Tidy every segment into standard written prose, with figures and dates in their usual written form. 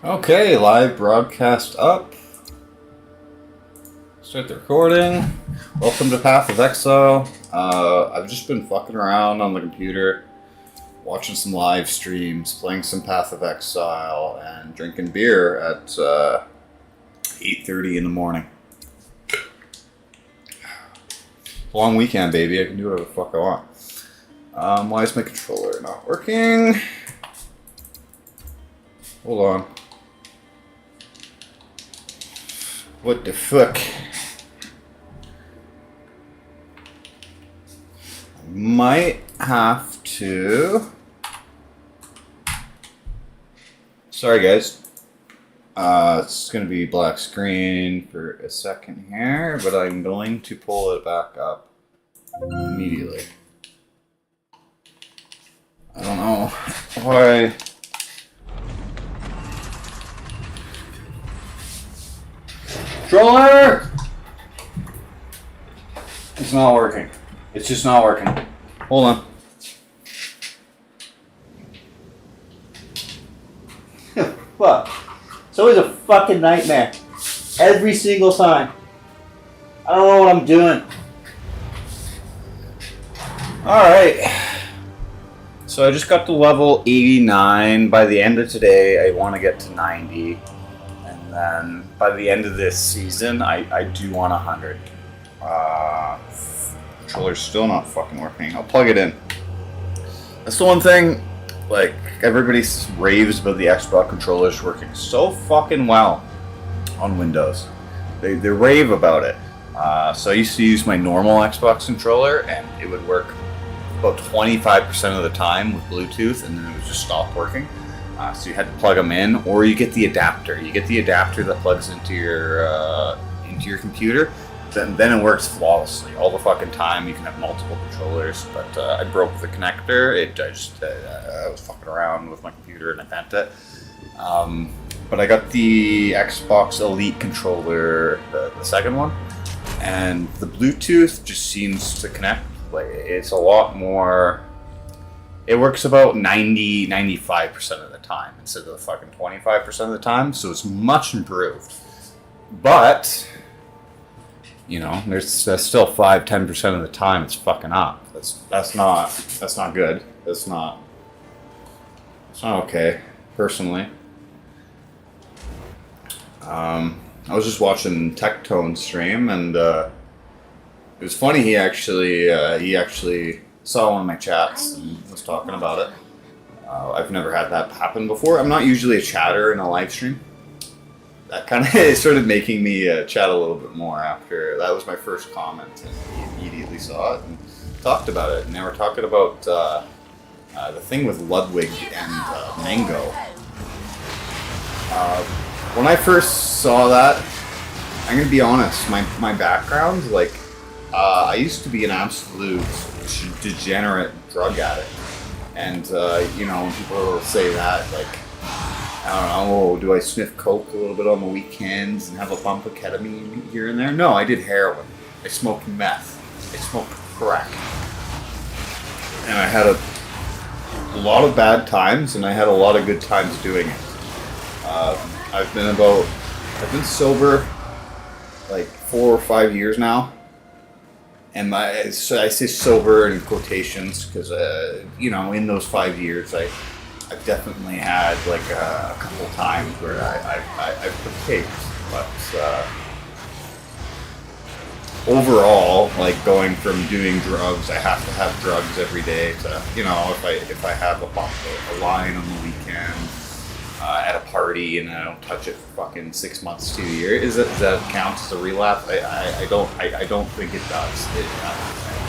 Okay, live broadcast up. Start the recording. Welcome to Path of Exile. I've just been fucking around on the computer, watching some live streams, playing some Path of Exile, and drinking beer at 8:30 in the morning. Long weekend, baby. I can do whatever the fuck I want. Why is my controller not working? Hold on. What the fuck? I might have to... Sorry guys. It's going to be black screen for a second here, but I'm going to pull it back up immediately. I don't know why... Controller! It's not working. It's just not working. Hold on. Fuck. It's always a fucking nightmare. Every single time. I don't know what I'm doing. Alright. So I just got to level 89. By the end of today, I want to get to 90. And then by the end of this season, I do want 100. Controller's still not fucking working. I'll plug it in. That's the one thing, like, everybody raves about the Xbox controllers working so fucking well on Windows. They rave about it. So I used to use my normal Xbox controller, and it would work about 25% of the time with Bluetooth, and then it would just stop working. So you had to plug them in, or you get the adapter. You get the adapter that plugs into your computer. Then it works flawlessly all the fucking time. You can have multiple controllers, but I broke the connector. I was fucking around with my computer and I bent it. But I got the Xbox Elite controller, the second one, and the Bluetooth just seems to connect. Like, it's a lot more. It works about 95% of the time instead of the fucking 25% of the time, so it's much improved. But, you know, there's still 5-10% of the time it's fucking up. That's not good. It's not okay, personally. I was just watching Tectone stream, and it was funny. He actually saw one of my chats and was talking about it. I've never had that happen before. I'm not usually a chatter in a live stream. That kind of started making me chat a little bit more after that was my first comment, and he immediately saw it and talked about it. And they were talking about the thing with Ludwig and Mango. When I first saw that, I'm gonna be honest. My background, like, I used to be an absolute degenerate drug addict, and you know, when people say that, like, I don't know, do I sniff coke a little bit on the weekends and have a bump of ketamine here and there? No, I did heroin. I smoked meth. I smoked crack, and I had a lot of bad times, and I had a lot of good times doing it. I've been sober like 4 or 5 years now. And I say sober in quotations because, you know, in those 5 years, I've definitely had like a couple times where I've partaked. But overall, like, going from doing drugs, I have to have drugs every day to, you know, if I have a line on the weekend at a party and I don't touch it for fucking 6 months to a year, does that count as a relapse? I don't think it does.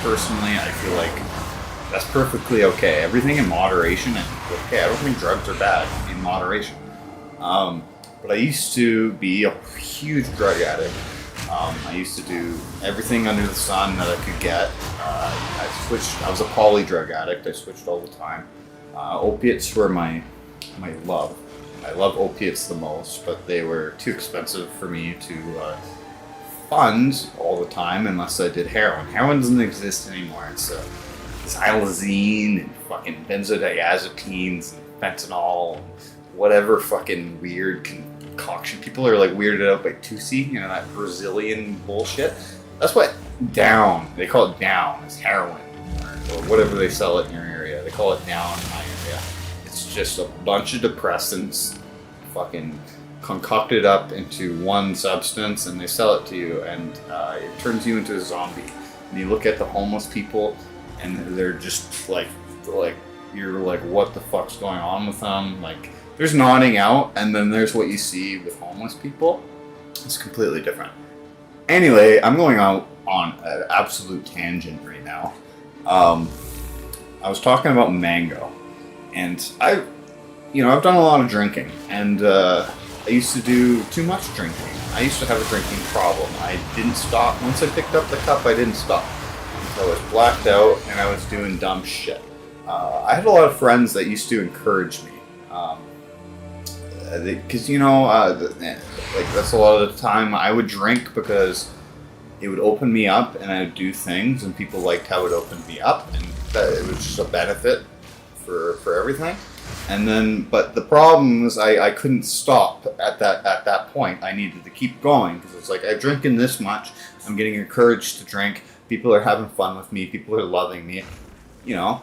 Personally, I feel like that's perfectly okay. Everything in moderation, and okay. I don't think drugs are bad in moderation. But I used to be a huge drug addict. I used to do everything under the sun that I could get. I switched. I was a poly drug addict. I switched all the time. Opiates were my love. I love opiates the most, but they were too expensive for me to fund all the time unless I did heroin. Heroin doesn't exist anymore. It's xylazine and fucking benzodiazepines and fentanyl and whatever fucking weird concoction. People are like weirded out by Tusi, you know, that Brazilian bullshit. That's what down, they call it down, it's heroin, or whatever they sell it in your area. They call it down in my area. It's just a bunch of depressants fucking concocted up into one substance, and they sell it to you, and it turns you into a zombie. And you look at the homeless people, and they're just like you're like, what the fuck's going on with them? Like, there's nodding out, and then there's what you see with homeless people. It's completely different. Anyway, I'm going out on an absolute tangent right now. I was talking about mango, and I've done a lot of drinking, and I used to do too much drinking. I used to have a drinking problem. I didn't stop. Once I picked up the cup, I didn't stop. I was blacked out, and I was doing dumb shit. I had a lot of friends that used to encourage me. Because, like, that's a lot of the time I would drink because it would open me up and I would do things, and people liked how it opened me up, and it was just a benefit for everything. And then, but the problem was I couldn't stop at that point. I needed to keep going because it's like, I'm drinking this much, I'm getting encouraged to drink, people are having fun with me, people are loving me, a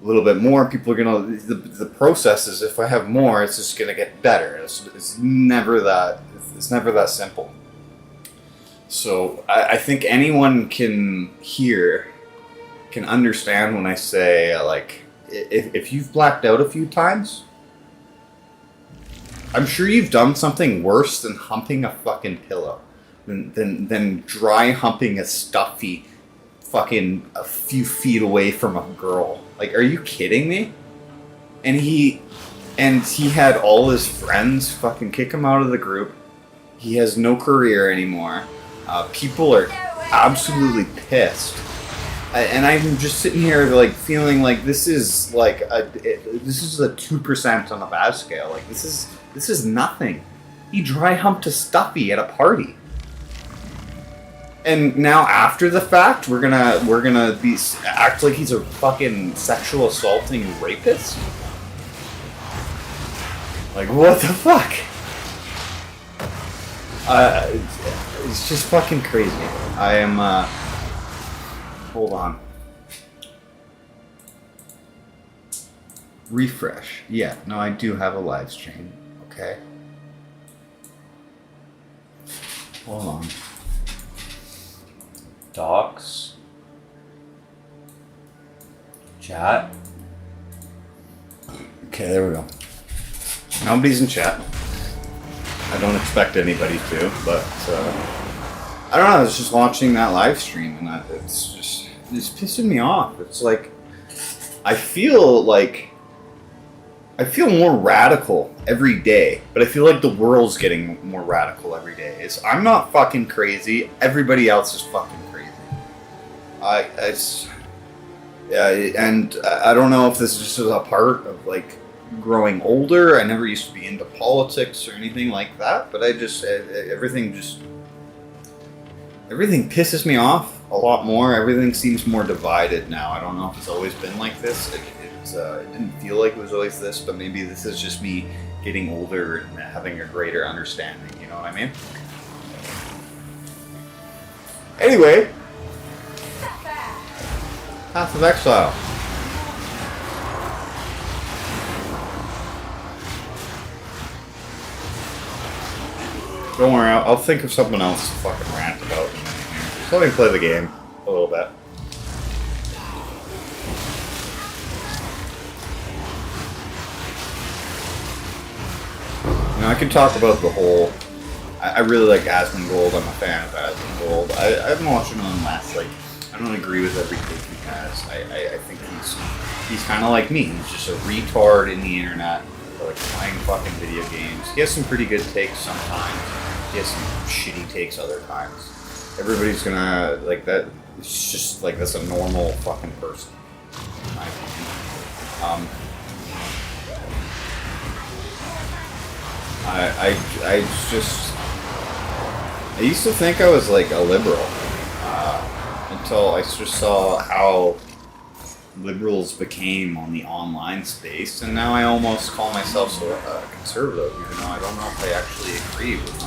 little bit more, people are gonna, the process is, if I have more, it's just gonna get better. It's never that simple. So I think anyone can understand when I say, like, if you've blacked out a few times, I'm sure you've done something worse than humping a fucking pillow, than dry humping a stuffy fucking a few feet away from a girl. Like, are you kidding me? And he had all his friends fucking kick him out of the group. He has no career anymore. People are absolutely pissed. And I'm just sitting here like feeling like this is like this is a 2% on the bad scale. Like, this is nothing. He dry humped a stuffy at a party. And now, after the fact, we're gonna act like he's a fucking sexual assaulting rapist. Like, what the fuck? It's just fucking crazy. I am. Hold on. Refresh. Yeah. No, I do have a live stream. Okay. Hold on. Docs. Chat. Okay, there we go. Nobody's in chat. I don't expect anybody to, but I don't know. I was just watching that live stream, and it's pissing me off. It's like I feel more radical every day, but I feel like the world's getting more radical every day. I'm not fucking crazy. Everybody else is fucking crazy. And I don't know if this is just a part of like growing older. I never used to be into politics or anything like that, but everything pisses me off a lot more. Everything seems more divided now. I don't know if it's always been like this. It didn't feel like it was always this, but maybe this is just me getting older and having a greater understanding. You know what I mean? Anyway. Path of Exile. Don't worry, I'll think of something else to fucking rant about. Just let me play the game a little bit. I can talk about the whole. I really like Asmongold. I'm a fan of Asmongold. I haven't watched him on last. Like, I don't agree with every take he has. I think he's kind of like me. He's just a retard in the internet, like playing fucking video games. He has some pretty good takes sometimes. He has some shitty takes other times. Everybody's gonna like that. It's just like that's a normal fucking person, in my opinion. I used to think I was like a liberal until I just saw how liberals became on the online space, and now I almost call myself conservative, even though I don't know if I actually agree with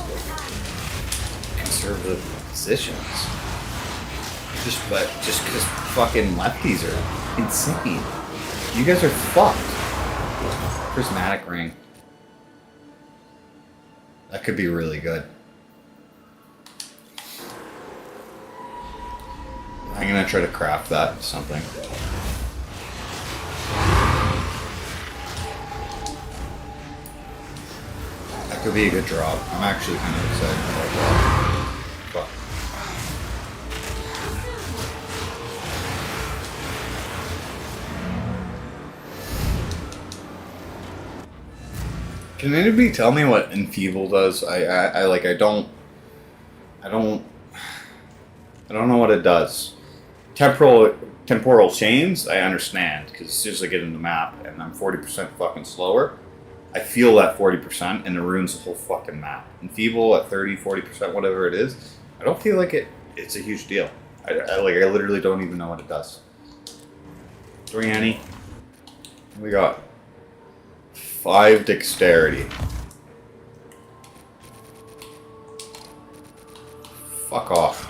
conservative positions. Just because fucking lefties are insane. You guys are fucked. Prismatic ring. That could be really good. I'm gonna try to craft that into something. That could be a good drop. I'm actually kind of excited about that. Fuck. Can anybody tell me what Enfeeble does? I don't know what it does. Temporal chains, I understand, because as soon as I get in the map and I'm 40% fucking slower, I feel that 40% and it ruins the whole fucking map. Enfeeble at 30, 40%, whatever it is, I don't feel like it's a huge deal. I literally don't even know what it does. 3 Annie. We got 5 dexterity. Fuck off.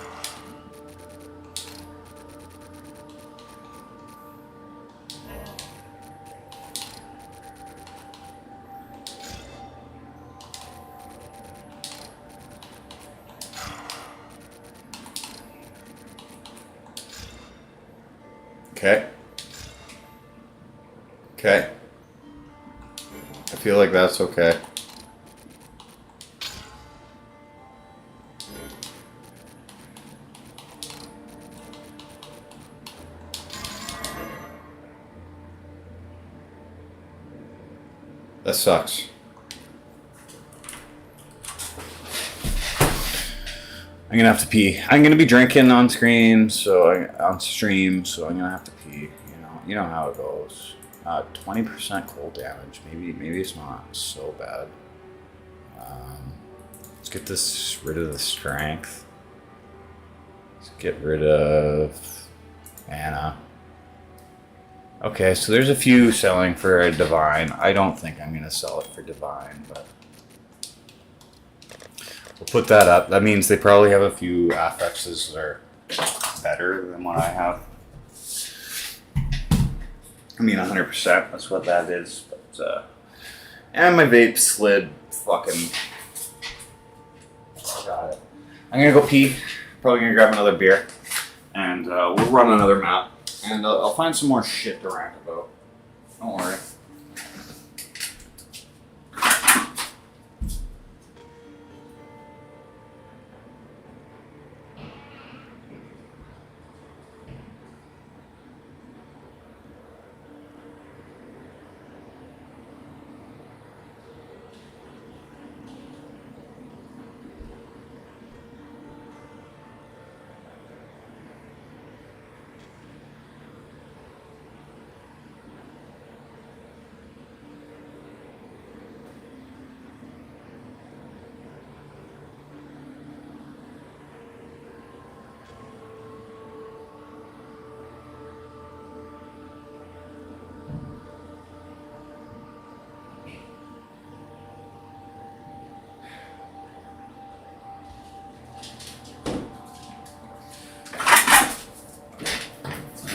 Okay. Okay. I feel like that's okay. That sucks. I'm gonna have to pee. I'm gonna be drinking on screen, on stream, so I'm gonna have to pee. You know how it goes. 20% cold damage. Maybe it's not so bad. Let's get rid of the strength. Let's get rid of mana. Okay, so there's a few selling for a divine. I don't think I'm gonna sell it for divine, but we'll put that up. That means they probably have a few affixes that are better than what I have. I mean, 100%. That's what that is. But and my vape slid. Fucking. I got it. I'm gonna go pee. Probably gonna grab another beer, and we'll run another map, and I'll find some more shit to rant about. Don't worry.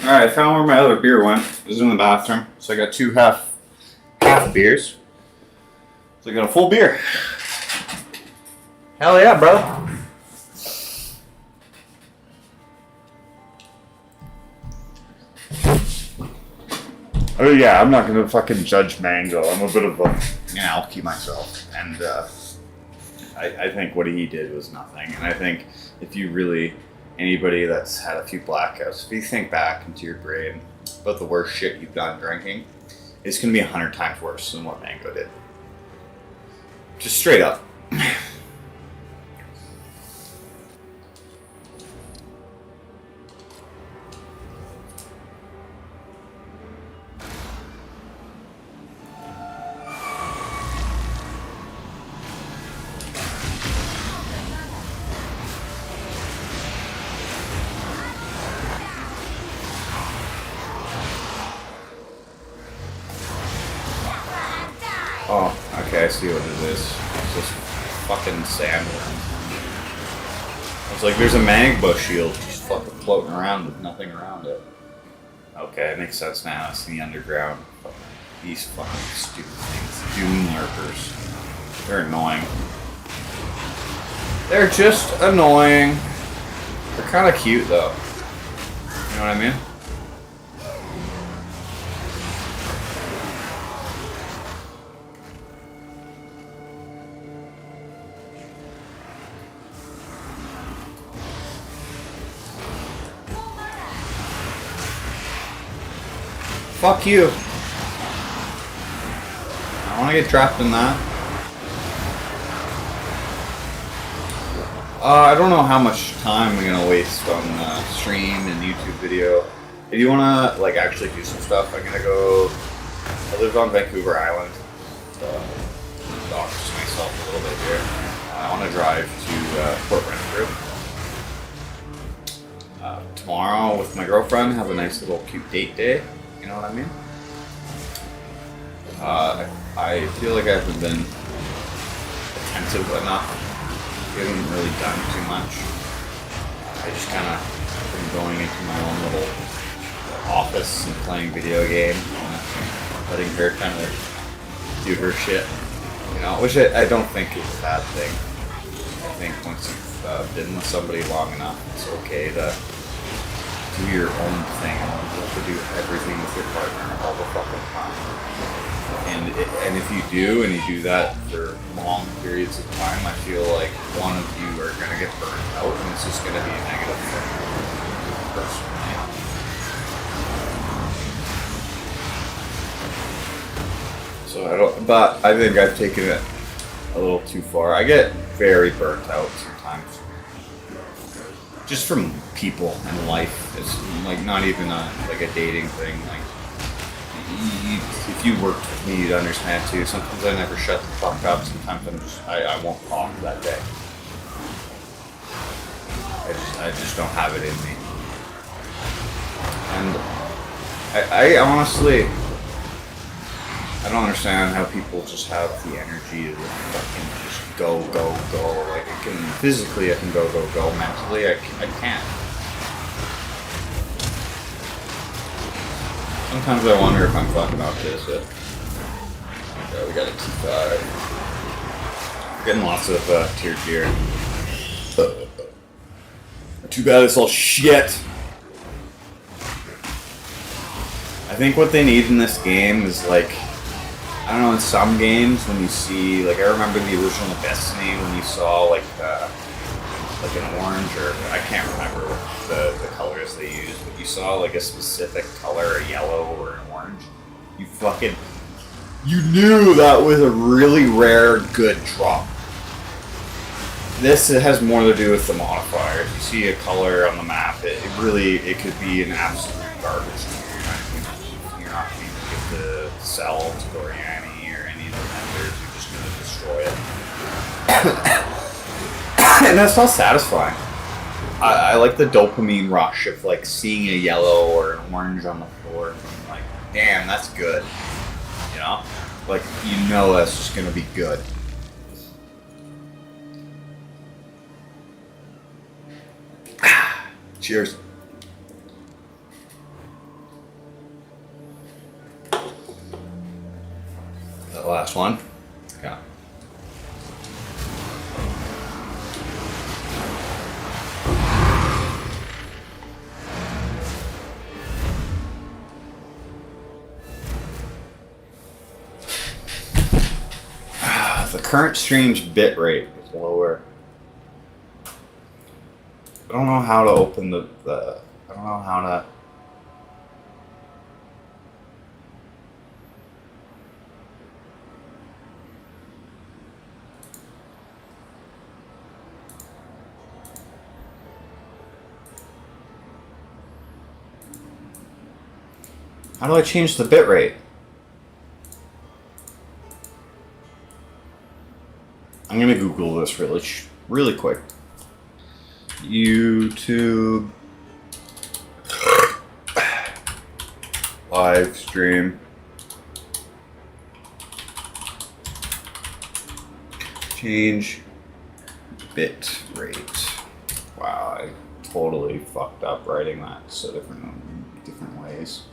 Alright, I found where my other beer went. It was in the bathroom. So I got 2 half beers. So I got a full beer. Hell yeah, bro. Oh yeah, I'm not gonna fucking judge Mango. I'm a bit of a alky myself. And I think what he did was nothing. And I think if you really... Anybody that's had a few blackouts, if you think back into your brain about the worst shit you've done drinking, it's going to be 100 times worse than what Mango did. Just straight up. see what it is. It's just fucking sandworm. It's like there's a magma shield just fucking floating around with nothing around it. Okay, it makes sense now. It's in the underground. These fucking stupid things. Doom lurkers. They're annoying. They're just annoying. They're kind of cute though. You know what I mean? Fuck you. I want to get trapped in that. I don't know how much time I'm gonna waste on stream and YouTube video. If you wanna like actually do some stuff, I'm gonna go. I live on Vancouver Island. Dox myself a little bit here. I want to drive to Port Renfrew tomorrow with my girlfriend. Have a nice little cute date day. You know what I mean? I feel like I haven't been attentive enough. I haven't really done too much. I just kind of been going into my own little office and playing video games, and letting her kind of do her shit. You know, which I don't think is a bad thing. I think once you've been with somebody long enough, it's okay to do your own thing. You don't have to do everything with your partner all the fucking time. And if you do, and you do that for long periods of time, I feel like one of you are going to get burned out, and it's just going to be a negative thing. Personally. So I don't, but I think I've taken it a little too far. I get very burnt out sometimes. Just from people and life. It's like not even like a dating thing. Like, if you worked with me, you'd understand too. Sometimes I never shut the fuck up. Sometimes I won't talk that day. I just don't have it in me. And I honestly, I don't understand how people just have the energy to fucking just go. Like I can physically, I can go. Mentally, I can't. Sometimes I wonder if I'm fucking autistic. Okay, we got a T5. We're getting lots of tiered gear. Too bad it's all shit. I think what they need in this game is like, I don't know, in some games when you see, like I remember the original Destiny when you saw like an orange, or I can't remember what the colors they used, but you saw like a specific color, a yellow or an orange, you knew that was a really rare good drop. This has more to do with the modifiers. You see a color on the map, it could be an absolute garbage. You're not going to get the sell to Doriani or any of the vendors. You're just going to destroy it. And that's not satisfying. I like the dopamine rush of like seeing a yellow or an orange on the floor and being like, damn, that's good. You know? Like, you know that's just gonna be good. Cheers. The last one. Yeah. The current stream's bitrate is lower. I don't know how to open the I don't know how to. How do I change the bitrate? I'm gonna Google this really quick. YouTube live stream Change bit rate. Wow, I totally fucked up writing that so different ways.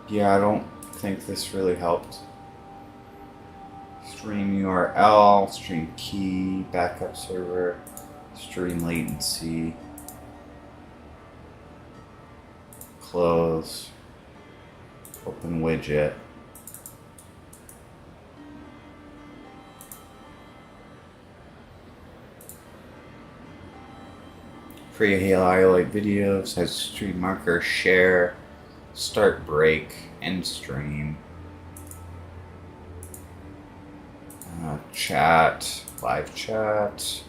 Yeah, I don't think this really helped. Stream URL, stream key, backup server, stream latency, close, open widget. Free highlight videos, has stream marker, share, start break, end stream, chat, live chat.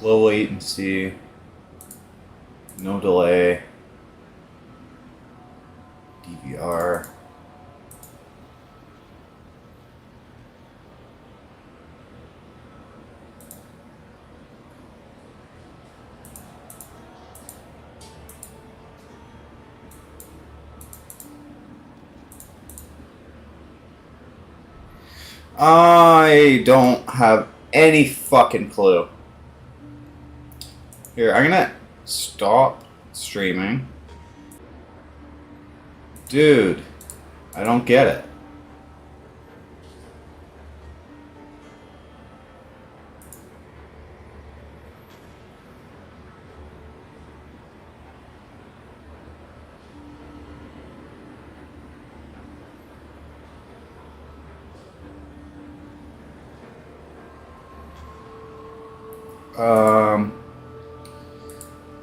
Low latency, no delay, DVR. I don't have any fucking clue. Here, I'm gonna stop streaming. Dude, I don't get it.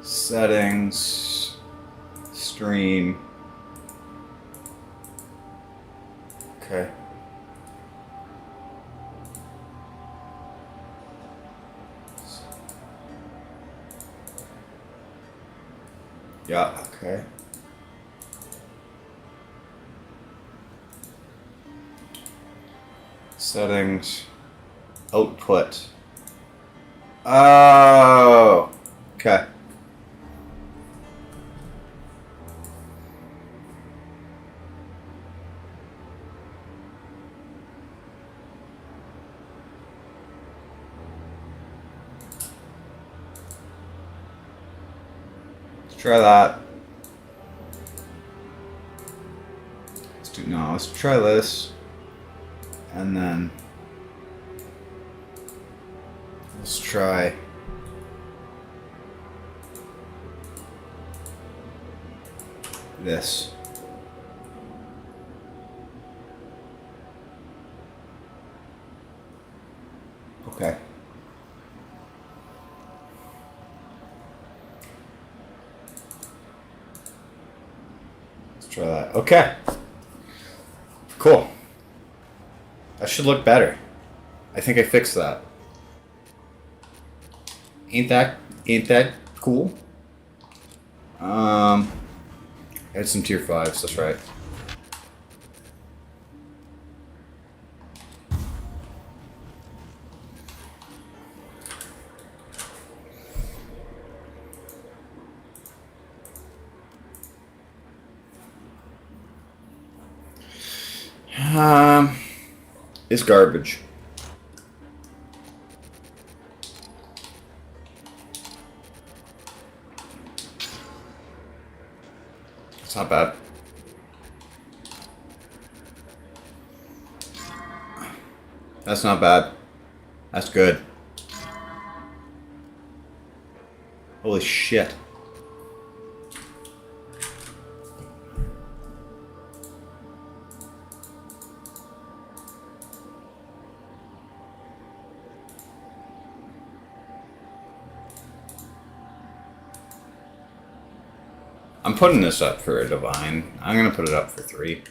Settings, stream. Okay. Yeah, okay. Settings, output. Oh, okay. Let's try that. Let's try this. And then let's try this. Okay. Let's try that. Okay. Cool. That should look better. I think I fixed that. Ain't that cool? Add some tier 5s, that's right. It's garbage. It's not bad. That's not bad. That's good. Holy shit. I'm putting this up for a divine. I'm gonna put it up for 3.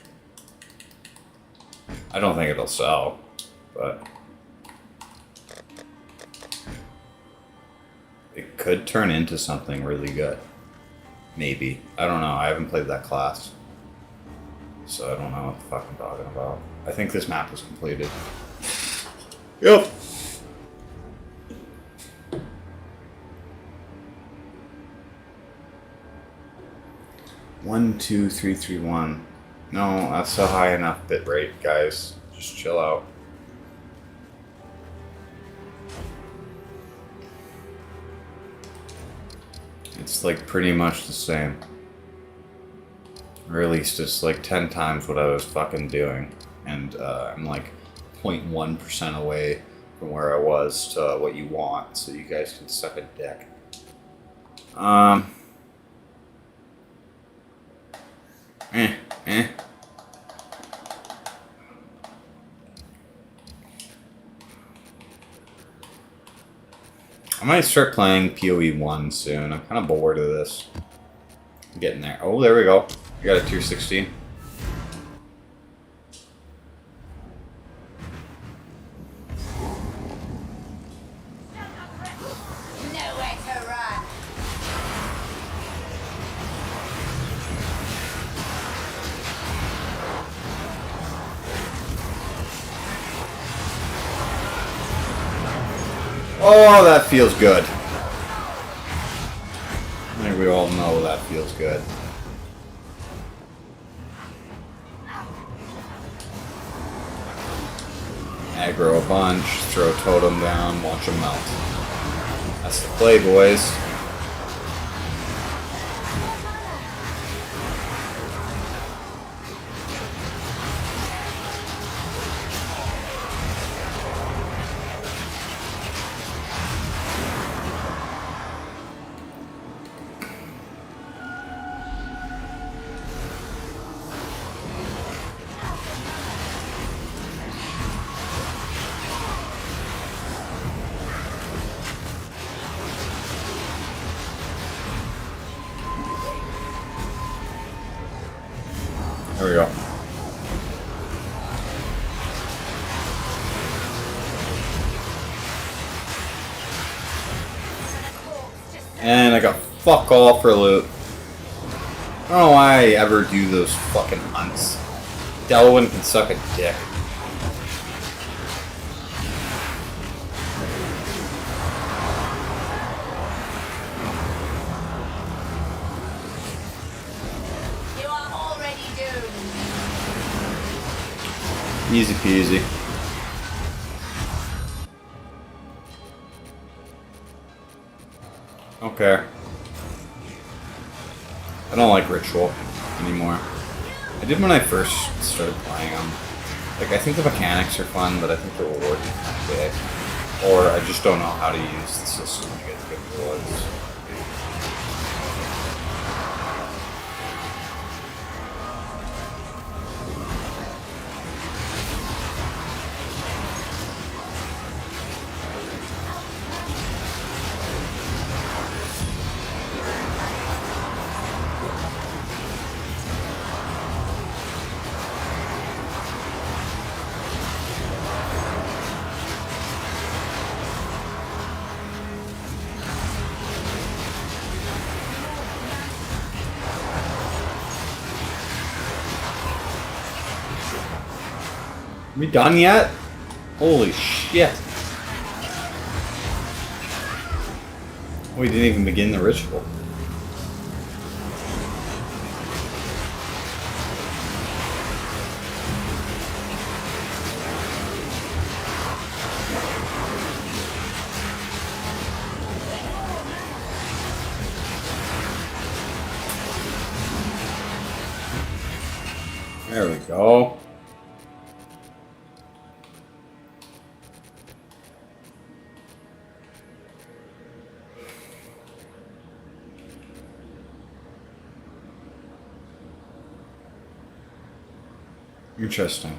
I don't think it'll sell, but it could turn into something really good. Maybe. I don't know. I haven't played that class, so I don't know what the fuck I'm talking about. I think this map is completed. Yep. One, 2, 3, 3, 1. No, that's a high enough bit rate, guys. Just chill out. It's like pretty much the same. Or at least it's like 10 times what I was fucking doing. And I'm like 0.1% away from where I was to what you want, so you guys can suck a dick. I might start playing PoE 1 soon. I'm kind of bored of this. I'm getting there. Oh, there we go. I got a tier 16. Nowhere to run. Oh, that feels good. I think we all know that feels good. Aggro a bunch, throw totem down, watch them melt. That's the play, boys. There we go. And I got fuck all for loot. I don't know why I ever do those fucking hunts. Delwyn can suck a dick. You are already doomed. Easy peasy. Okay. I don't like Ritual anymore. I did when I first started playing them. Like, I think the mechanics are fun, but I think the reward is kind of big. Or I just don't know how to use the system to get good rewards. We done yet? Holy shit. We didn't even begin the ritual. There we go. Interesting.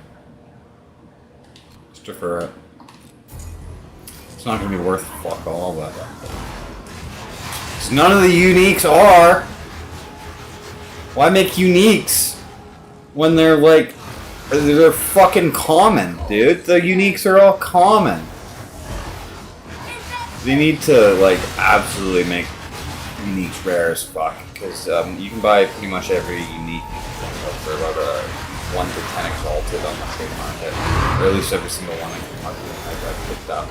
Just defer it. It's not going to be worth fuck all, but 'cause none of the uniques are. Why make uniques when they're like, they're fucking common, dude? The uniques are all common. They need to like absolutely make uniques rare as fuck, because you can buy pretty much every unique for about 1 to 10 exalted on the trade market, or at least every single one I've picked up.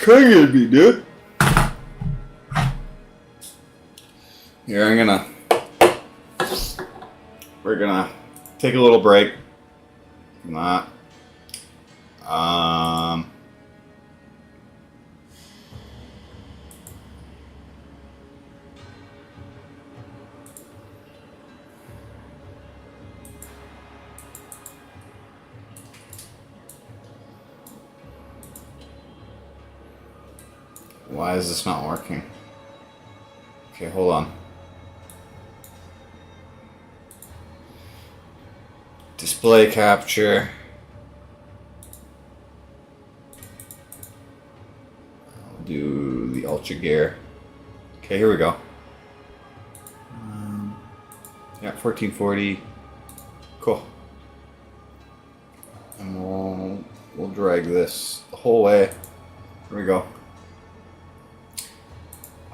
Could be, dude. Here, we're gonna take a little break from that. Why is this not working? Okay, hold on. Display capture. I'll do the ultra gear. Okay, here we go. Yeah, 1440. Cool. And we'll drag this the whole way. Here we go.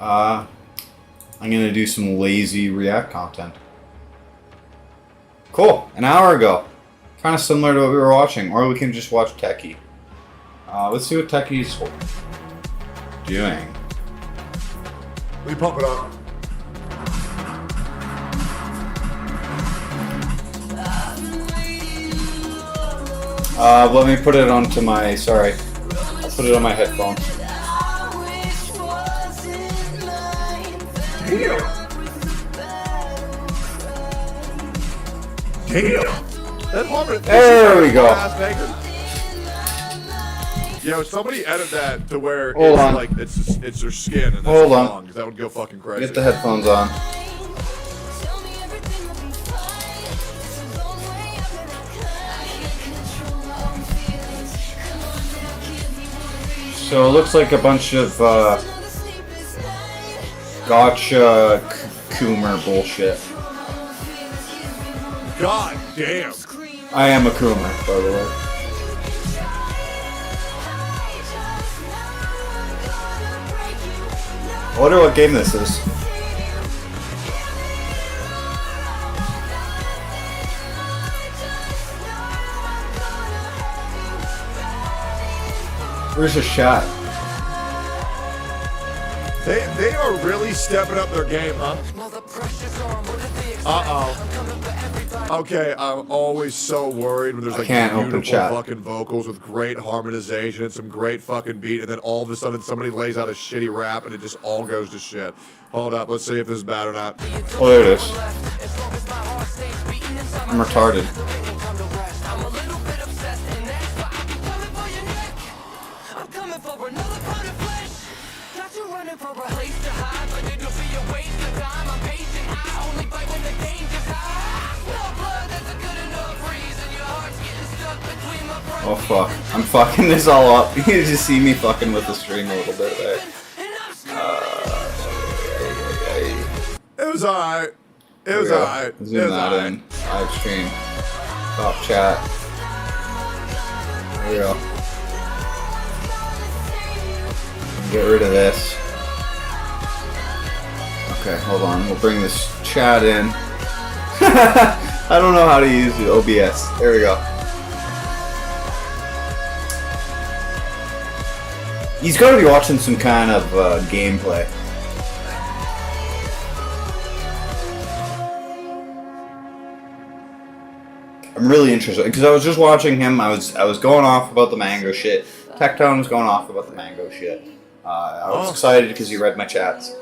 I'm gonna do some lazy React content. Cool, an hour ago. Kind of similar to what we were watching, or we can just watch Techie. Let's see what Techie's doing. We pump it up. Let me put it onto my, sorry. I'll put it on my headphones. Damn. That harmony. There we go. Yo, somebody edit that to where Hold it's on. like it's their skin and that's Hold on. long, 'cause that would go fucking crazy. Get the headphones on. So it looks like a bunch of gotcha Coomer bullshit. God damn. I am a Coomer, by the way. I wonder what game this is. Where's the shot? They are really stepping up their game, huh? Uh-oh. Okay, I'm always so worried when there's like can't open beautiful chat. fucking vocals with great harmonization and some great fucking beat, and then all of a sudden somebody lays out a shitty rap and it just all goes to shit. Hold up, let's see if this is bad or not. Oh, there it is. I'm retarded. Oh fuck. I'm fucking this all up. You can just see me fucking with the stream a little bit there. It was alright. It was alright. Zoom that in. Live stream. Stop chat. There we go. Get rid of this. Okay, hold on. We'll bring this chat in. I don't know how to use the OBS. There we go. He's got to be watching some kind of gameplay. I'm really interested because I was just watching him. I was going off about the mango shit. Tectone was going off about the mango shit. I was excited because he read my chats.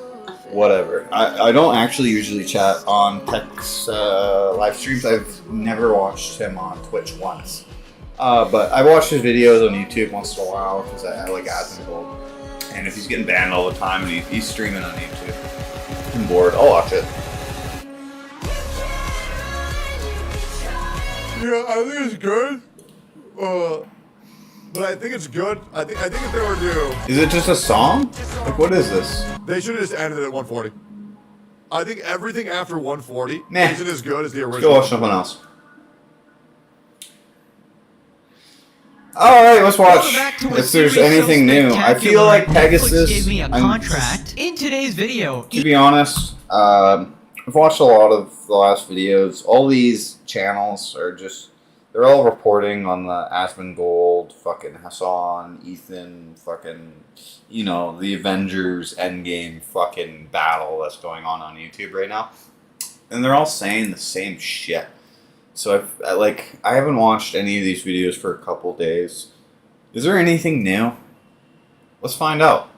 Whatever. I don't actually usually chat on Tech's live streams. I've never watched him on Twitch once. But I watch his videos on YouTube once in a while because I like ads involved. And if he's getting banned all the time and he's streaming on YouTube, I'm bored. I'll watch it. Yeah, I think it's good. But I think it's good. I think if they were to, Is it just a song? Like, what is this? they should have just ended it at 140. I think everything after 140 Nah. isn't as good as the Let's original. go watch something else. Alright, let's watch Welcome back to a if there's series so anything new. I feel spectacular, like Netflix Pegasus. gave me a I'm- contract. In today's video, To be honest, I've watched a lot of the last videos. All these channels are just, they're all reporting on the Asmongold, fucking Hassan, Ethan, fucking, you know, the Avengers Endgame fucking battle that's going on YouTube right now. And they're all saying the same shit. So I haven't watched any of these videos for a couple days. Is there anything new? Let's find out.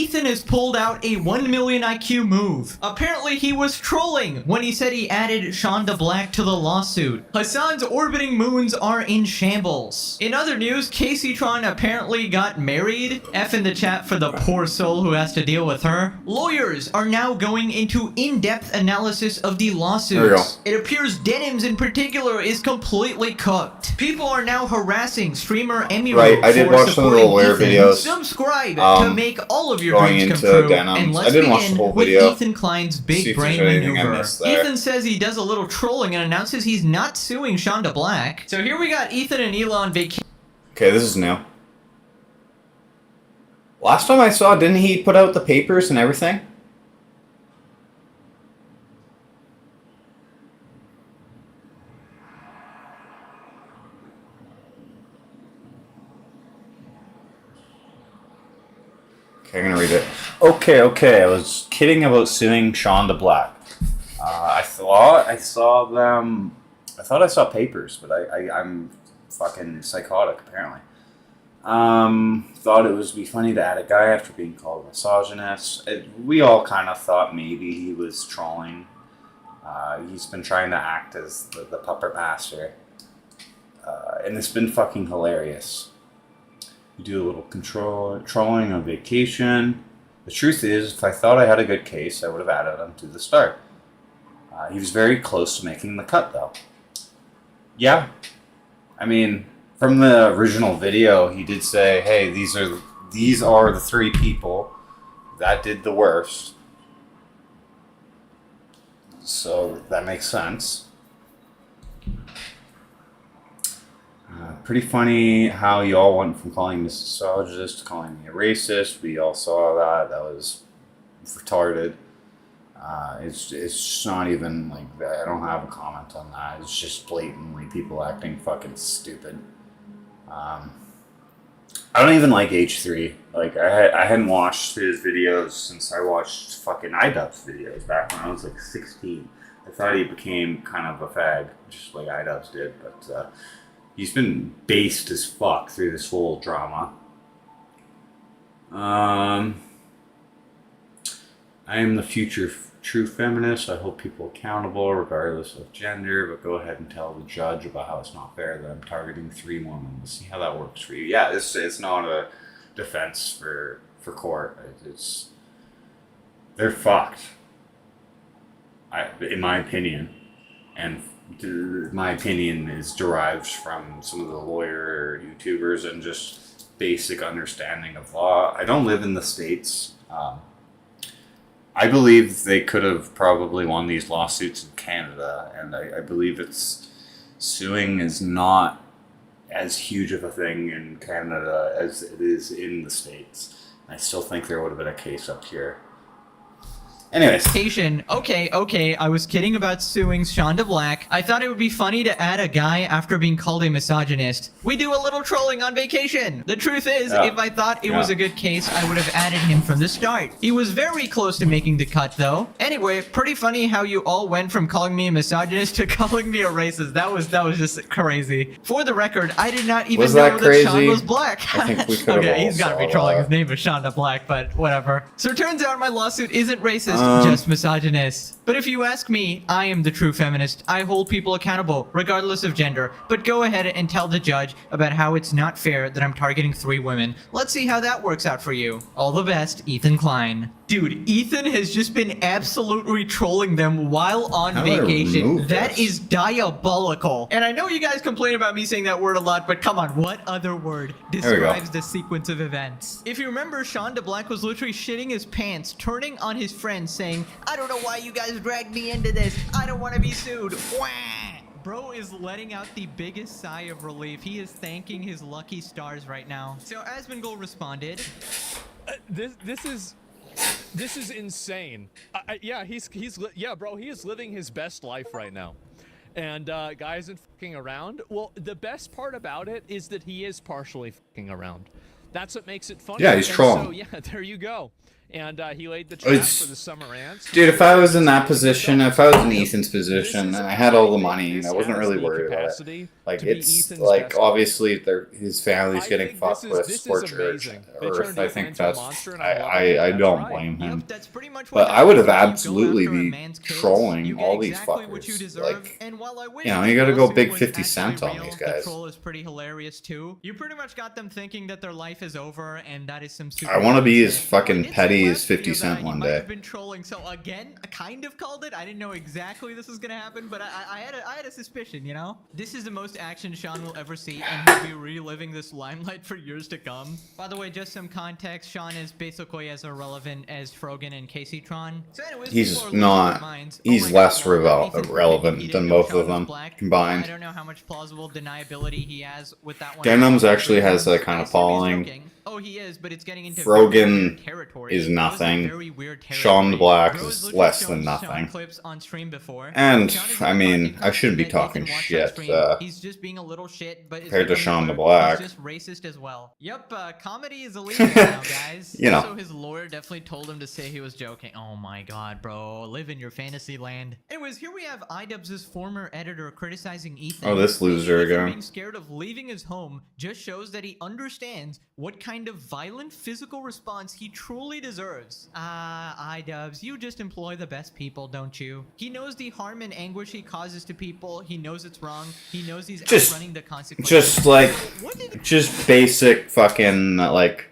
Ethan has pulled out a 1 million IQ move. Apparently he was trolling when he said he added Shonda Black to the lawsuit. Hassan's orbiting moons are in shambles. In other news, Casey Tron apparently got married. F in the chat for the poor soul who has to deal with her. Lawyers are now going into in-depth analysis of the There we go. lawsuits. It appears Denims in particular is completely cooked. People are now harassing streamer Emiro Right, I did for watch some of the supporting lawyer Ethan. videos, Subscribe to make all of your going dreams come into true. Denims. And let's I didn't watch the begin whole with video. Ethan Klein's See big if brain there's anything I maneuver. missed there. Ethan says he does a little trolling and announces he's not suing Shonda Black. So here we got Ethan and Elon vacation. Okay, this is new. Last time I saw, didn't he put out the papers and everything? Okay, I'm gonna read it. Okay, I was kidding about suing Shonda Black. I thought I saw them. I thought I saw papers, but I'm fucking psychotic apparently. Thought it would be funny to add a guy after being called a misogynist. We all kind of thought maybe he was trolling. He's been trying to act as the puppet master, and it's been fucking hilarious. You do a little trolling on vacation. The truth is, if I thought I had a good case, I would have added him to the start. He was very close to making the cut, though. Yeah, I mean, from the original video, he did say, "Hey, these are the three people that did the worst." So that makes sense. Pretty funny how you all went from calling me a misogynist to calling me a racist. We all saw that. That was retarded. It's just not even like that. I don't have a comment on that. It's just blatantly people acting fucking stupid. I don't even like H3. Like I hadn't watched his videos since I watched fucking iDubbbz videos back when I was like 16. I thought he became kind of a fag, just like iDubbbz did, but he's been based as fuck through this whole drama. I am the future true feminist. I hold people accountable regardless of gender, but go ahead and tell the judge about how it's not fair that I'm targeting 3 women. We'll see how that works for you. Yeah, it's not a defense for court. They're fucked. In my opinion. And my opinion is derived from some of the lawyer YouTubers and just basic understanding of law. I don't live in the States. I believe they could have probably won these lawsuits in Canada, and I believe suing is not as huge of a thing in Canada as it is in the States. I still think there would have been a case up here. Anyways. Okay, I was kidding about suing Shonda Black. I thought it would be funny to add a guy after being called a misogynist. We do a little trolling on vacation. The truth is, if I thought it was a good case, I would have added him from the start. He was very close to making the cut, though. Anyway, pretty funny how you all went from calling me a misogynist to calling me a racist. That was just crazy. For the record, I did not even know that Sean was black. I think we could have okay, all he's got to be saw trolling. that. His name is Shonda Black, but whatever. So it turns out my lawsuit isn't racist. just misogynist. But if you ask me, I am the true feminist. I hold people accountable, regardless of gender. But go ahead and tell the judge about how it's not fair that I'm targeting 3 women. Let's see how that works out for you. All the best, Ethan Klein. Dude, Ethan has just been absolutely trolling them while on How do I vacation. remove That this? is diabolical. And I know you guys complain about me saying that word a lot, but come on, what other word we go. describes the sequence of events? If you remember, Sean DeBlanc was literally shitting his pants, turning on his friends, saying, I don't know why you guys dragged me into this. I don't want to be sued. Wah! Bro is letting out the biggest sigh of relief. He is thanking his lucky stars right now. So Asmongold responded, This is insane. Yeah, yeah, bro. He is living his best life right now, and guy isn't fucking around. Well, the best part about it is that he is partially fucking around. That's what makes it funny. Yeah, he's And trolling. So yeah, there you go. And he laid the trap for the summer ants. Dude, if I was in that position, if I was in Ethan's position, and I had all the money, and I wasn't really worried about it. Like, it's, like, obviously, his family's getting fucked with Scorch Earth. I think that's, I don't blame him. Yep, that's pretty much But what I would have happens when you go absolutely after a be man's kids. trolling You get all these exactly what you fuckers. deserve, Like, and while I wish you know, the you gotta go lawsuit big was 50 actually Cent on real, these the guys. troll is pretty hilarious too. You pretty much got them thinking that their life is over, and that is some super I want to be as bullshit. fucking I did say petty last as 50 video that Cent he one might day. have been trolling, so again, I kind of called it. I didn't know exactly this was gonna happen, but I had a suspicion, you know? This is the most action Sean will ever see, and he'll be reliving this limelight for years to come. By the way, just some context, Sean is basically as irrelevant as Frogan and Casey Tron. So anyways, He's people are losing not. their minds. He's Oh my less God, well, Ethan's pretty relevant heated, than no both Sean of them is black. combined. I don't know how much plausible deniability he has with that one. Denims actually has that kind I of assume he's following. joking. Oh, he is, but it's getting into Frogan very weird territory. is It was a nothing. very weird Sean territory. Black Bro is has literally less shown than Sean nothing. clips on stream before. And, Sean is I in a mean, fucking I shouldn't be country that talking Ethan watched on shit, stream. He's just being a little shit, but compared to Sean the DeBlack. He's just racist as well. Yep, comedy is illegal now, guys. You know. Also, his lawyer definitely told him to say he was joking. Oh my god, bro. Live in your fantasy land. Anyways, here we have iDubbbz' former editor criticizing Ethan. Oh, this loser Ethan again. being scared of leaving his home just shows that he understands what kind of violent physical response he truly deserves. iDubbbz, you just employ the best people, don't you? He knows the harm and anguish he causes to people. He knows it's wrong. He knows he's Just- outrunning the consequences. Just like, What did just basic fucking, like,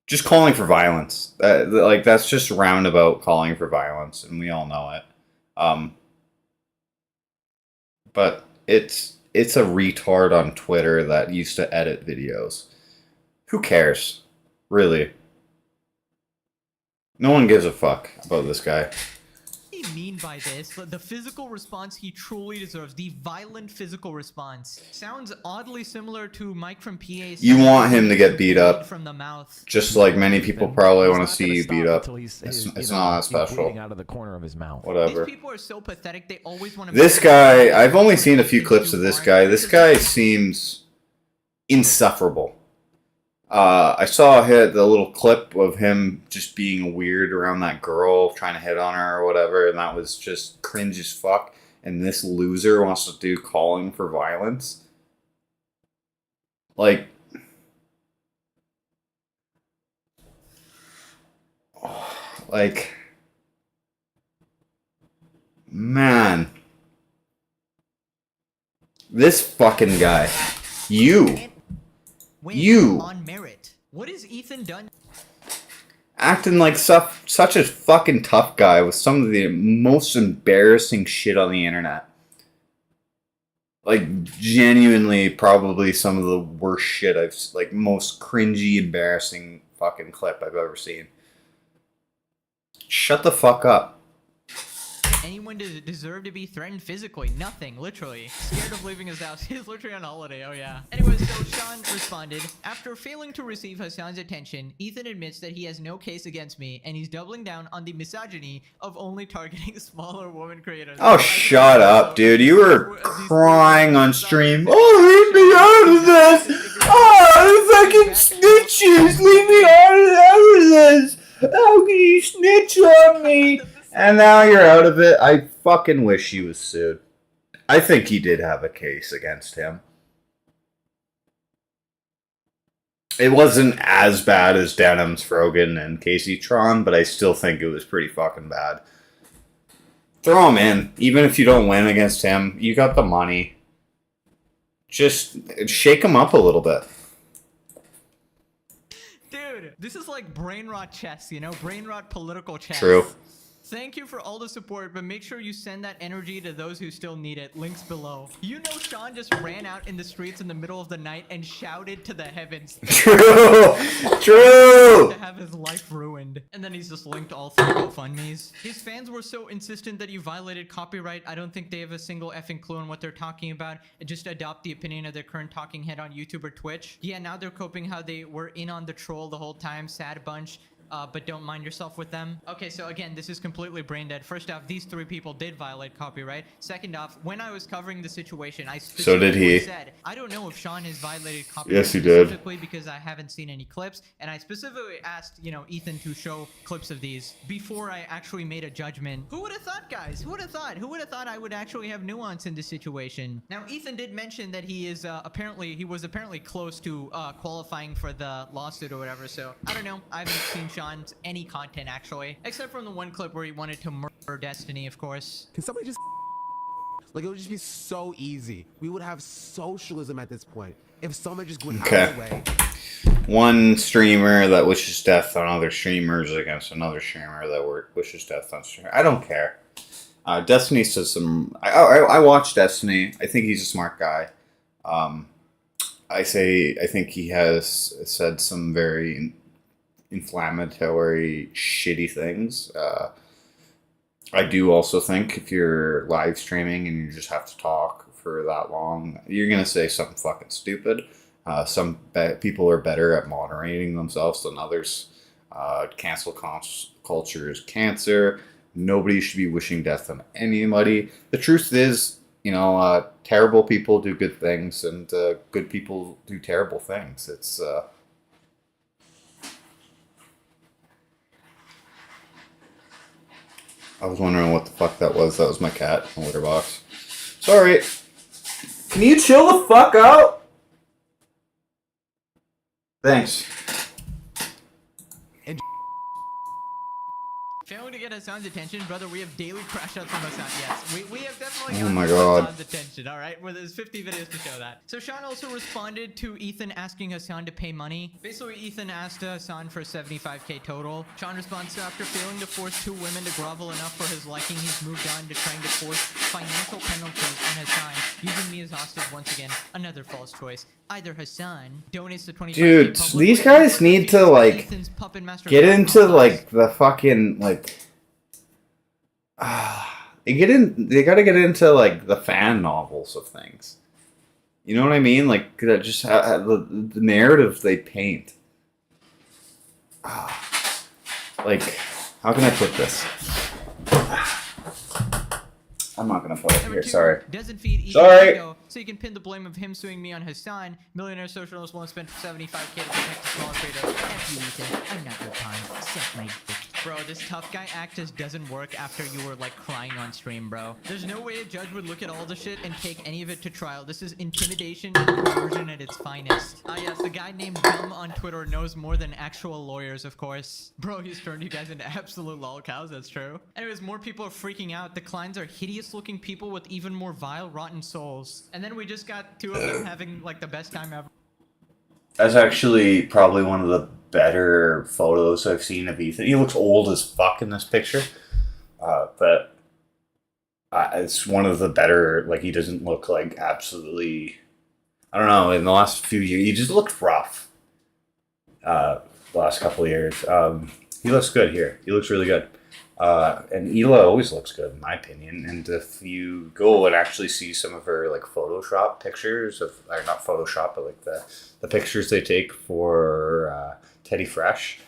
just calling for violence. Like, that's just roundabout calling for violence, and we all know it. But it's a retard on Twitter that used to edit videos. Who cares? Really. No one gives a fuck about this guy. he mean by this? The physical response he truly deserves. The violent physical response. Sounds oddly similar to Mike from PA. You want him to get beat up. From the mouth. Just like many people probably He's want not to see gonna you stop beat up. until he's, It's you not know, that he's special. bleeding out of the corner of his mouth. Whatever. These people are so pathetic. They always want to. This guy, I've only seen a few clips of this guy. This guy seems insufferable. I saw the little clip of him just being weird around that girl, trying to hit on her or whatever, and that was just cringe as fuck. And this loser wants to do calling for violence. Like, man. This fucking guy. You. On merit. What has Ethan done? Acting like such a fucking tough guy with some of the most embarrassing shit on the internet. Like, genuinely, probably some of the worst shit most cringy, embarrassing fucking clip I've ever seen. Shut the fuck up. Anyone deserve to be threatened physically? Nothing, literally. Scared of leaving his house. He's literally on holiday, oh yeah. Anyways, so Sean responded, after failing to receive Hassan's attention, Ethan admits that he has no case against me, and he's doubling down on the misogyny of only targeting smaller woman creators. Oh, shut up, dude. You were crying on stream. Oh, leave me out of this! Oh, fucking snitches! Leave me out of this! How can you snitch on me? And now you're out of it. I fucking wish he was sued. I think he did have a case against him. It wasn't as bad as Denims, Frogan, and Casey Tron, but I still think it was pretty fucking bad. Throw him in. Even if you don't win against him, you got the money. Just shake him up a little bit. Dude, this is like brain rot chess, you know? Brain rot political chess. True. Thank you for all the support, but make sure you send that energy to those who still need it. Links below. You know Sean just ran out in the streets in the middle of the night and shouted to the heavens. True! True! To have his life ruined. And then he's just linked all three GoFundMes. His fans were so insistent that you violated copyright, I don't think they have a single effing clue on what they're talking about. Just adopt the opinion of their current talking head on YouTube or Twitch. Yeah, now they're coping how they were in on the troll the whole time. Sad bunch. But don't mind yourself with them. Okay, so again, this is completely brain dead. First off, these three people did violate copyright. Second off, when I was covering the situation, I specifically said, I don't know if Sean has violated copyright. Yes, he did. Specifically because I haven't seen any clips, and I specifically asked, you know, Ethan to show clips of these before I actually made a judgment. Who would have thought, guys? Who would have thought? Who would have thought I would actually have nuance in this situation? Now, Ethan did mention that he is he was apparently close to qualifying for the lawsuit or whatever. So I don't know. I haven't seen Sean's any content actually, except from the one clip where he wanted to murder Destiny, of course. Can somebody just like, it would just be so easy. We would have socialism at this point if someone just went out of the way. One streamer that wishes death on other streamers against another streamer that wishes death on streamer. I don't care. Destiny says some. I watch Destiny. I think he's a smart guy. I think he has said some very inflammatory, shitty things. I do also think if you're live streaming and you just have to talk for that long, you're gonna say something fucking stupid. Some people are better at moderating themselves than others. Cancel culture is cancer. Nobody should be wishing death on anybody. The truth is, you know, terrible people do good things, and good people do terrible things. It's I was wondering what the fuck that was. That was my cat in the litter box. Sorry. Can you chill the fuck out? Thanks. Failing to get Hassan's attention, brother, we have daily crash outs from Hassan. Yes, we have definitely Oh gotten my God. Hassan's attention, alright? Where there's 50 videos to show that. So Sean also responded to Ethan asking Hassan to pay money. Basically, Ethan asked Hassan for 75k total. Sean responds, after failing to force two women to grovel enough for his liking, he's moved on to trying to force financial penalties on Hassan, using me as hostage once again. Another false choice. Either Hassan donates the 25k Dude, publicly, these guys need to, like, Ethan's puppet master get into, complex. like, the fucking, like... They gotta get into, like, the fan novels of things. You know what I mean? Like, just the narrative they paint. Like, how can I put this? I'm not gonna put it Number here, two, sorry. Doesn't feed Ethan Sorry. ego, so you can pin the blame of him suing me on Hassan. Millionaire socialist won't spend 75k to protect a smaller creator. F you, Ethan. I'm not your pawn. Suck my dick. Bro, this tough guy act just doesn't work after you were like crying on stream, bro. There's no way a judge would look at all the shit and take any of it to trial. This is intimidation and coercion at its finest. Yes, the guy named Dumb on Twitter knows more than actual lawyers, of course. Bro, he's turned you guys into absolute lolcows, that's true. Anyways, more people are freaking out. The Kleins are hideous looking people with even more vile, rotten souls. And then we just got two of them having like the best time ever. That's actually probably one of the better photos I've seen of Ethan. He looks old as fuck in this picture. But it's one of the better, like, he doesn't look like absolutely, I don't know, in the last few years, he just looked rough. The last couple of years. He looks good here. He looks really good. And Hila always looks good, in my opinion. And if you go and actually see some of her, like, Photoshop pictures of, or not Photoshop, but like the pictures they take for Teddy Fresh,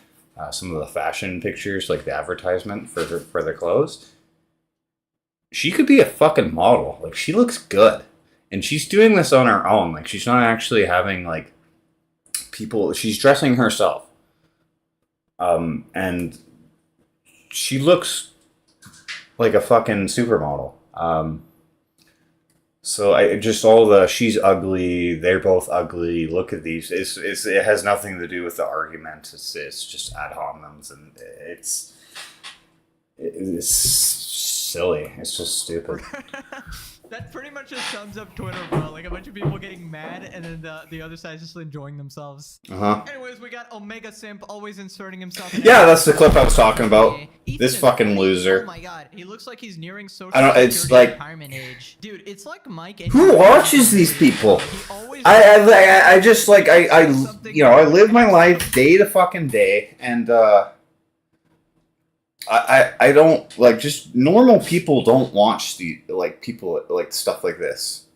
some of the fashion pictures, like the advertisement for their clothes, she could be a fucking model. Like, she looks good, and she's doing this on her own. Like, she's not actually having, like, people. She's dressing herself, and she looks like a fucking supermodel. So I just all the she's ugly, they're both ugly. Look at these. It has nothing to do with the argument. It's just ad hominems, and it's silly. It's just stupid. That pretty much just sums up Twitter, bro. Like a bunch of people getting mad, and then the other side's just enjoying themselves. Anyways, we got Omega Simp always inserting himself. Yeah, that's the clip I was talking about. This fucking loser. Oh my god, he looks like he's nearing social I don't. It's like retirement age. Dude, it's like Mike. And who watches these people? I just like I you know I live my life day to fucking day, and I don't like just normal people don't watch the like people like stuff like this.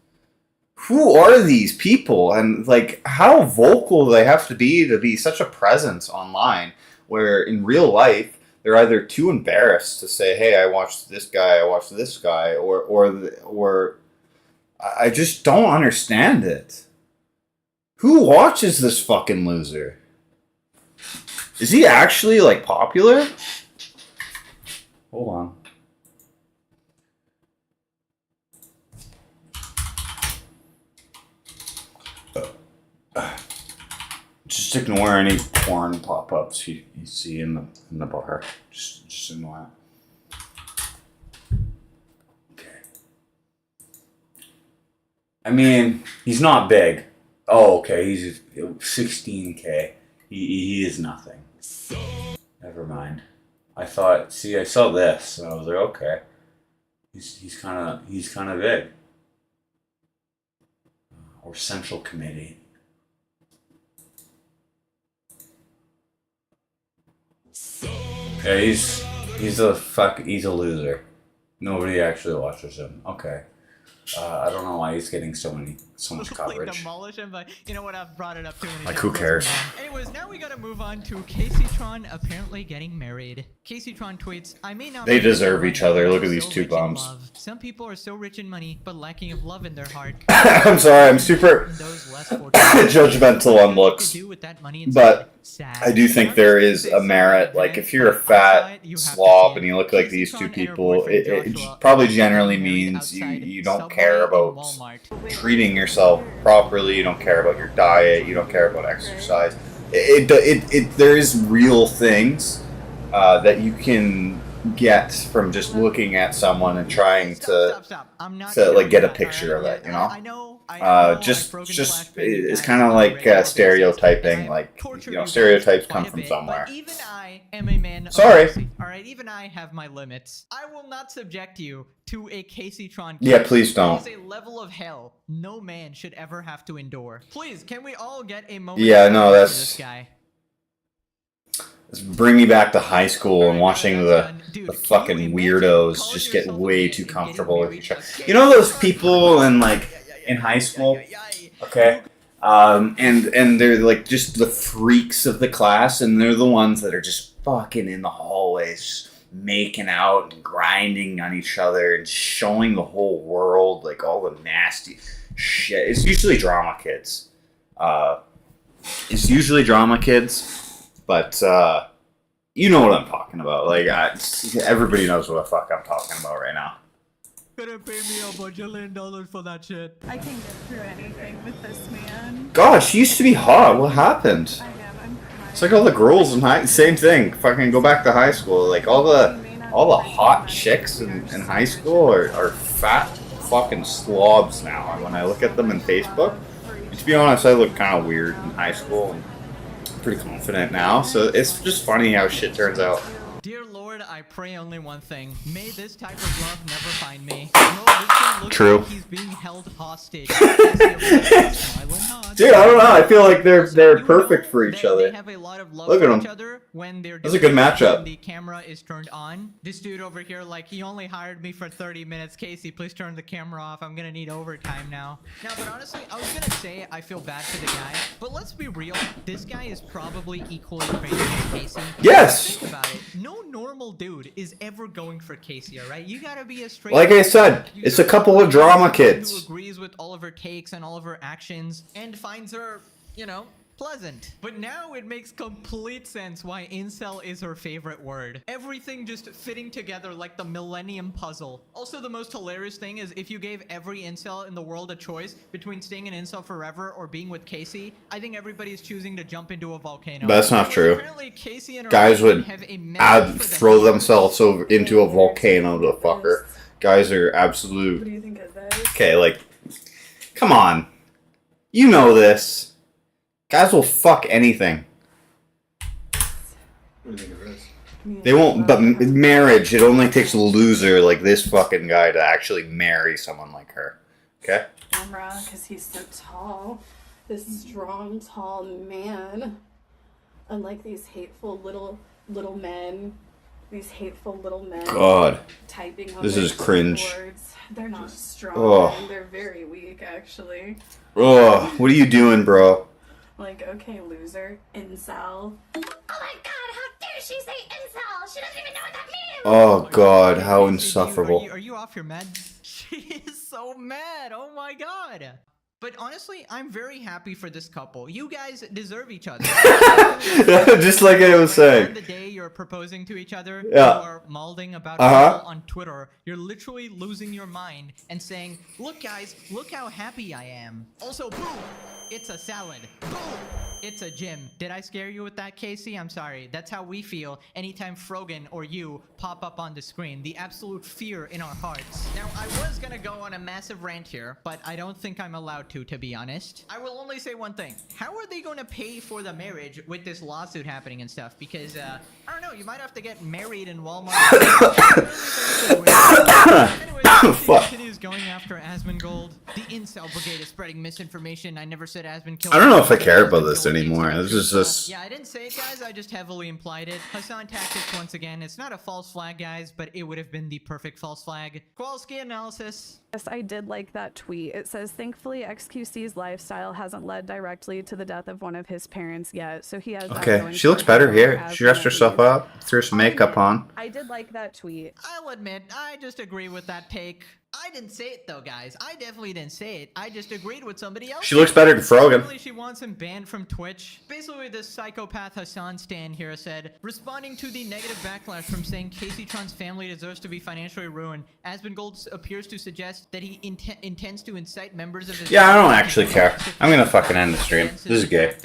Who are these people, and like how vocal do they have to be such a presence online, where in real life they're either too embarrassed to say, "Hey, I watched this guy, or I just don't understand it. Who watches this fucking loser? Is he actually like popular? Hold on. Just ignore any porn pop-ups you see in the bar. Just ignore it. Okay. I mean, he's not big. Oh, okay. He's 16K. He is nothing. Never mind. I saw this, and I was like, okay, he's kind of big. Or Central Committee. Okay, he's a loser. Nobody actually watches him. Okay. I don't know why he's getting so much coverage. Demolish him, but you know what? I've brought it up too many like, times. who cares? Anyways, now we gotta move on to Caseytron apparently getting married. Caseytron tweets, I may not. They deserve each other. Look at these two bums. Some people are so rich in money, but lacking of love in their heart. I'm sorry, I'm super judgmental on looks, but I do think there is a merit. Like, if you're a fat slob and you look like these two people, it probably generally means you don't care about treating yourself properly, you don't care about your diet, you don't care about exercise. There is real things that you can get from just looking at someone and trying to like get a picture of it, you know? Just it's kind of like stereotyping, like, you know, stereotypes come from somewhere. Even I am a man. Sorry. All right, even I have my limits. I will not subject you to a Caseytron. Yeah, please don't. It is a level of hell no man should ever have to endure. Please, can we all get a moment? Yeah, no, that's this guy. Let's bring me back to high school and watching the fucking weirdos just get way too comfortable with each other. You know those people in high school, okay? And they're like just the freaks of the class, and they're the ones that are just fucking in the hallways, making out and grinding on each other and showing the whole world like all the nasty shit. It's usually drama kids. But you know what I'm talking about. Like, everybody knows what the fuck I'm talking about right now. Gonna pay me a bajillion dollars for that shit. I can get through anything with this man. Gosh, he used to be hot. What happened? I know, I'm crying. It's like all the girls in same thing. Fucking go back to high school. Like all the hot chicks in high school are fat fucking slobs now. And when I look at them in Facebook, to be honest, I look kind of weird in high school. And pretty confident now, so it's just funny how shit turns out. Dear Lord, I pray only one thing. May this type of love never find me. Bro, this guy looks True. Like he's being held hostage. Dude, I don't know. I feel like they're perfect for each other. They have a lot of love Look at for them. each other when they're That's a good matchup. when the camera is turned on. This dude over here, like, he only hired me for 30 minutes. Casey, please turn the camera off. I'm gonna need overtime now. Now, but honestly, I was gonna say I feel bad for the guy, but let's be real. This guy is probably equally crazy as Casey. Yes. Think about it. No normal dude is ever going for Casey, alright? You gotta be a straight. Like I said, it's a couple of drama kids. Who agrees with all of her takes and all of her actions and finds her, you know, pleasant. But now it makes complete sense why incel is her favorite word. Everything just fitting together like the Millennium Puzzle. Also, the most hilarious thing is if you gave every incel in the world a choice between staying an incel forever or being with Casey, I think everybody's choosing to jump into a volcano. But that's not true. Apparently, Casey and her Guys would husband have a message for the throw haters. themselves over into a volcano to fuck her. Guys are absolute. What do you think of this? Okay, like, come on. You know this. Guys will fuck anything. What do you think of this? They won't, but marriage, it only takes a loser like this fucking guy to actually marry someone like her. Okay? Camera, because he's so tall. This strong, tall man. Unlike these hateful little men. These hateful little men. God. Typing on This their is cringe. keyboards. They're not strong. Oh. They're very weak, actually. Ugh, what are you doing, bro? Like, okay, loser. Incel. Oh my god, how dare she say incel? She doesn't even know what that means! Oh god, how Are insufferable. you off your meds? She is so mad. Oh my god. But honestly, I'm very happy for this couple. You guys deserve each other. Just like I was On saying. the day you're proposing to each other, Yeah. you are malding about Uh-huh. people on Twitter. You're literally losing your mind and saying, "Look, guys, look how happy I am." Also, boom, it's a salad. Boom, it's a gym. Did I scare you with that, Casey? I'm sorry. That's how we feel anytime Frogan or you pop up on the screen. The absolute fear in our hearts. Now, I was gonna go on a massive rant here, but I don't think I'm allowed to be honest. I will only say one thing. How are they going to pay for the marriage with this lawsuit happening and stuff? Because, I don't know, you might have to get married in Walmart. Anyways, Fuck. continues going after Asmongold. The incel brigade is spreading misinformation. I never said Asmon killed. I don't know if I care about this anymore. This is just. Yeah, I didn't say it, guys. I just heavily implied it. Hassan tactics once again. It's not a false flag, guys, but it would have been the perfect false flag. Kowalski analysis. Yes, I did like that tweet. It says, thankfully, XQC's lifestyle hasn't led directly to the death of one of his parents yet, so he has that Okay, going she looks for better him here. as She dressed one of herself these. up, threw some makeup on. I did like that tweet. I'll admit, I just agree with that take. I didn't say it though, guys. I definitely didn't say it. I just agreed with somebody else. She looks better than Frogan. Apparently she wants him banned from Twitch. Basically, this psychopath Hassan Stan here said, responding to the negative backlash from saying Casey Tron's family deserves to be financially ruined, Asmongold appears to suggest that he intends to incite members of his Yeah, I don't actually care. I'm gonna fucking end the stream. This is gay.